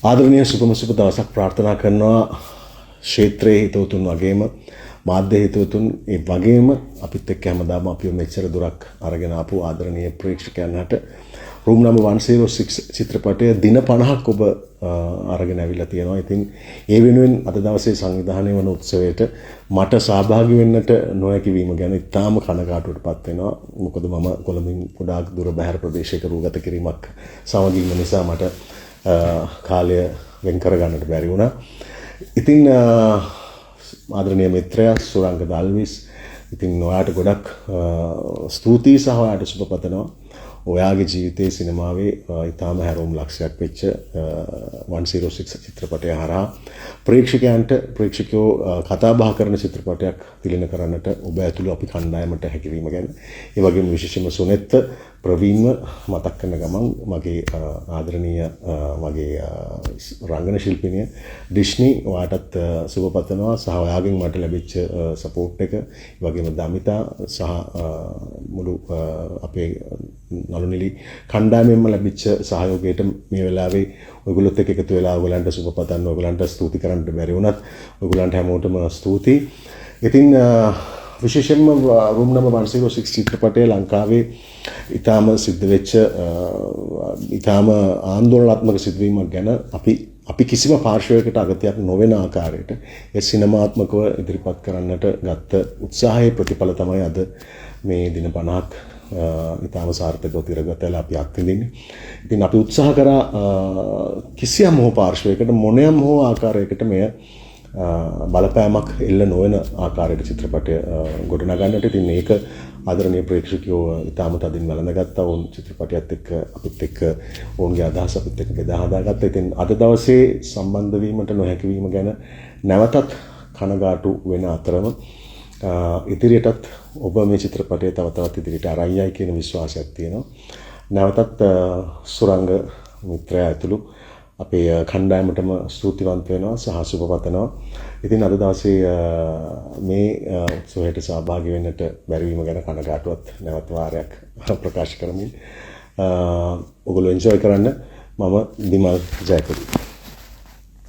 ආදරණීය සුබම සුබ දවසක් ප්‍රාර්ථනා කරනවා ක්ෂේත්‍රයේ හිතවතුන් වගේම මාධ්‍ය හිතවතුන් ඒ වගේම අපිත් එක්ක හැමදාම අපිව මෙච්චර දුරක් අරගෙන ආපු ආදරණීය ප්‍රේක්ෂකයන්ට රූම් නම්බර් 106 චිත්‍රපටයේ දින 50ක් ඔබ අරගෙන ඇවිල්ලා තියෙනවා. ඉතින් ඒ වෙනුවෙන් අද දවසේ සංවිධානය වන උත්සවයට මට සහභාගී වෙන්නට නොහැකි වීම ගැන ඉතාම කනගාටුවටපත් වෙනවා. මොකද මම කොළඹින් ගොඩාක් දුර බැහැර ප්‍රදේශයක රූගත කිරීමක් සමගින්ම නිසා මට කාලය වෙන් කරගන්නට බැරි වුණා. ඉතින් ආදරණීය මිත්‍රයා සුරංග දල්විස් ඉතින් ඔයාට ගොඩක් ස්තුතියි සහ ඔයාට සුබ පතනවා. ඔයාගේ ජීවිතයේ සිනමාවේ ඉතාම හැරවුම් ලක්ෂයක් වෙච්ච 106 චිත්‍රපටය හරහා ප්‍රේක්ෂකයෝ කතා බහ කරන චිත්‍රපටයක් තිලින කරන්නට ඔබ ඇතුළු අපි කණ්ඩායමට හැකියවීම ගැන ඒ වගේම විශේෂයෙන්ම සුනෙත්ත ප්‍රවීන්ව මතක් කරන ගමන් මගේ ආදරණීය මගේ රංගන ශිල්පිනිය ඩිෂ්නි ඔයාටත් සුබ පතනවා සහ ඔයාගෙන් මට ලැබිච්ච සපෝට් එක ඒ වගේම දමිතා සහ මුළු අපේ නළුනිලි කණ්ඩායමෙන්ම ලැබිච්ච සහයෝගයට මේ වෙලාවේ ඔයගොල්ලොත් එක්ක එකතු වෙලා ඔයගලන්ට සුබ පතන්න ඔයගලන්ට ස්තුති කරන්න බැරි වුණත් ඔයගලන්ට හැමෝටම ස්තුතියි. ඉතින් විශේෂයෙන්ම රූම් නම්බර් 106 චිත්‍රපටයේ ලංකාවේ ඉතාම සිද්ධ වෙච්ච ඉතාම ආందోලනාත්මක සිදුවීමක් ගැන අපි කිසිම පාර්ශවයකට අගතියක් නොවන ආකාරයට ඒ සිනමාත්මකව ඉදිරිපත් කරන්නට ගත්ත උත්සාහයේ ප්‍රතිඵල තමයි අද මේ දින 50ක් ඉතාම සාර්ථකව තිරගතලා අපි අත්විඳින්නේ. ඉතින් අපි උත්සාහ කරා කිසියම් හෝ පාර්ශවයකට මොනියම් හෝ ආකාරයකට මෙය බලපෑමක් එල්ල නොවන ආකාරයට චිත්‍රපටය ගොඩනගන්නට. ඉතින් මේක ආදරණීය ප්‍රේක්ෂකයෝ ඉතාම තදින් වැළඳගත්තා. වුන් චිත්‍රපටයත් එක්ක අපිත් එක්ක ඔවුන්ගේ අදහස් අපිත් එක්ක බෙදා හදාගත්තා. ඉතින් අද දවසේ සම්බන්ධ වීමට නොහැකි වීම ගැන නැවතත් කනගාටු වෙන අතරම ඉදිරියටත් ඔබ මේ චිත්‍රපටය තව තවත් ඉදිරියට අරන් යයි කියන විශ්වාසයක් තියෙනවා. නැවතත් සුරංග මිත්‍රයා ඇතුළු අපේ කණ්ඩායමටම ස්තුතිවන්ත වෙනවා සහ සුබ පතනවා. ඉතින් අද දවසේ මේ උත්සවයට සහභාගී වෙන්නට බැරි වීම ගැන කනගාටුවත් නැවත වාරයක් ප්‍රකාශ කරමින් ඔයගොල්ලෝ එන්ජොයි කරන්න. මම දිමල් ජයපති.